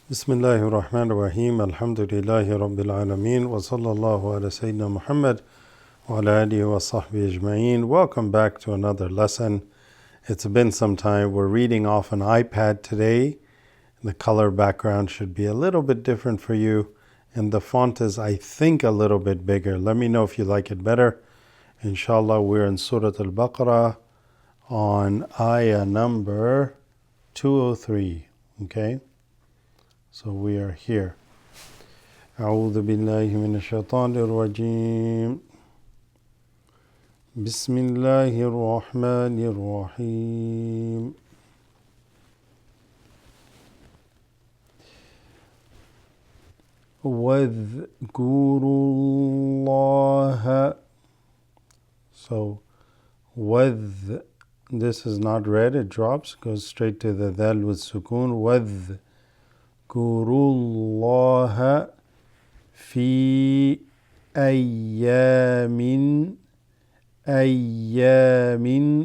Bismillahir Rahmanir Rahim. Alhamdulillahi Rabbil Alameen. Wa sallallahu ala Sayyidina Muhammad wa ala alihi wa sahbihi ajma'een. Welcome back to another lesson. It's been some time. We're reading off an iPad today. The color background should be a little bit different for you. And the font is, I think, a little bit bigger. Let me know if you like it better. Inshallah, we're in Surat al-Baqarah on ayah number 203. Okay? So we are here. أعوذ بالله من الشيطان الرجيم. بسم الله الرحمن الرحيم. واذكروا الله. So this is not read, it drops, goes straight to the dal with sukun. واذكروا الله في أيام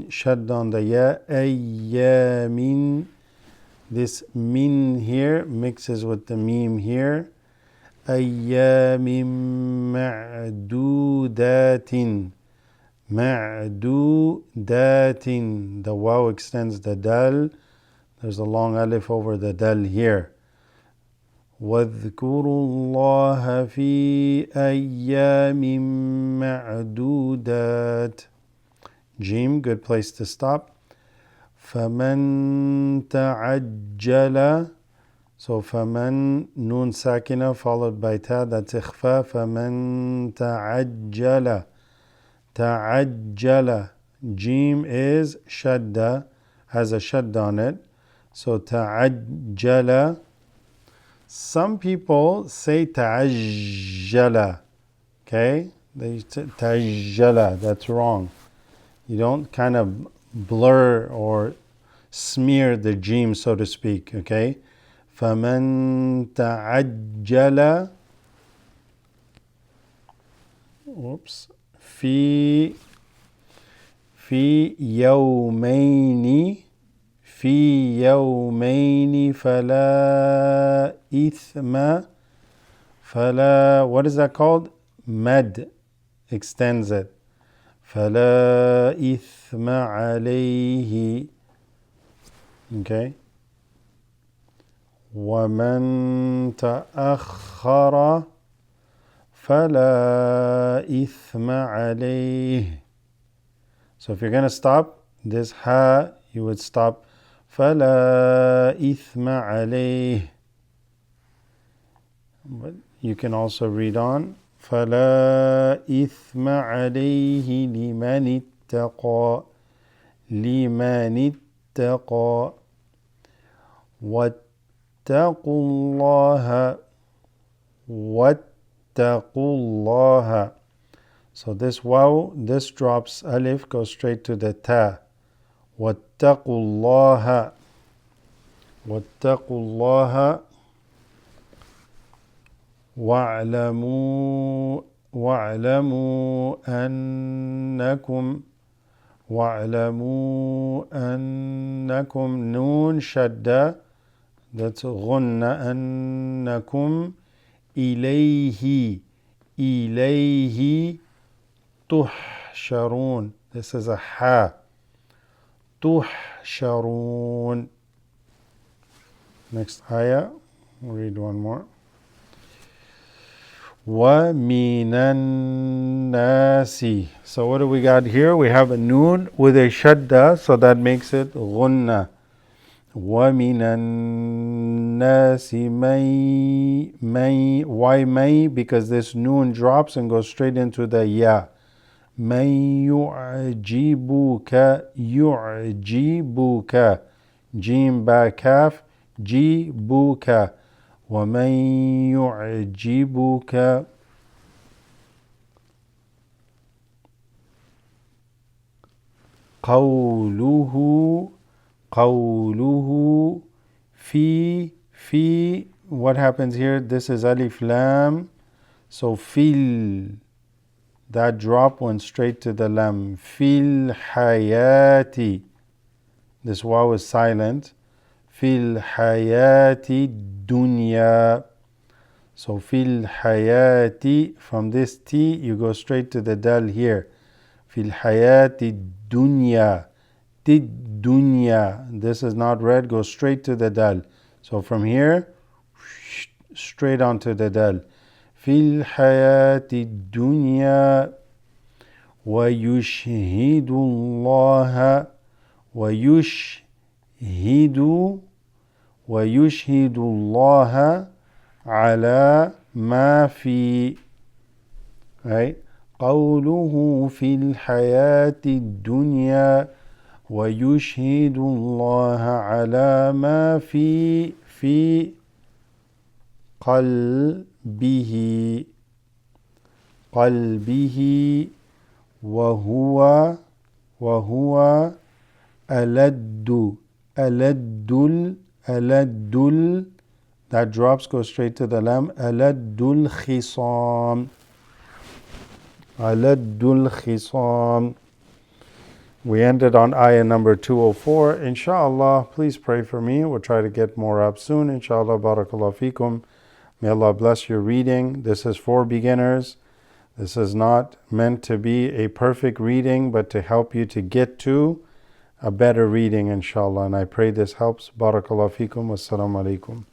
shad on the ya, أيام. This min here mixes with the meme here. أيام معدودات. The waw extends the dal. There's a long alif over the dal here. واذكروا الله في أيام معدودات. Jim, good place to stop. فمن تعجل. So فمن nun sakina followed by ta, that's إخفاء. فمن تعجل. Jim is shadda, has a shadda on it. So تعجل. Some people say ta'ajjala, okay? They say ta'ajjala, that's wrong. You don't kind of blur or smear the jim, so to speak, okay? فَمَن تَعَجَّلَ في يومين فلا إثم. What is that called? Mad extends it. فلا إثم عليه. Okay. ومن تأخر فلا إثم عليه. So if you're going to stop this ha, you would stop فلا إثم عليه. But you can also read on فلا إثم عليه لمن اتقى. واتقوا الله. So this waw, this drops alif, goes straight to the ta. واتقوا الله واعلموا أنكم نون شدة, that's غن أنكم إليه تحشرون. This is a ha. تحشرون. Next ayah, we'll read one more. وَمِنَ النَّاسِ. So what do we got here? We have a noon with a shadda, so that makes it غُنَّة. وَمِنَ النَّاسِ may. Why may? Because this noon drops and goes straight into the ya. مَن يُعْجِبُكَ. Jim ba kaf, jibuka. وَمَن يُعْجِبُكَ قَوْلُهُ في. What happens here? This is alif lam. So fil, that drop went straight to the lam. Fil hayati. This waw is silent. fil hayati dunya. So fil hayati, from this T you go straight to the dal here. Fil hayati dunya. Dunya. This is not read, go straight to the dal. So from here, straight onto the dal. Fil hayati dunya. وَيُشْهِدُ اللَّهَ وَيُشْهِدُ اللَّهَ عَلَى مَا فِي, right? قَوْلُهُ فِي الْحَيَاةِ الدُّنْيَا وَيُشْهِدُ اللَّهَ عَلَى مَا في قلبه وهو ألد that drops, go straight to the lam. ألد الخصام. We ended on ayah number 204. Inshallah, please pray for me. We'll try to get more up soon. Inshallah, barakallahu fikum. May Allah bless your reading. This is for beginners. This is not meant to be a perfect reading, but to help you to get to a better reading, inshallah. And I pray this helps. Barakallahu fikum. Wassalamu alaikum.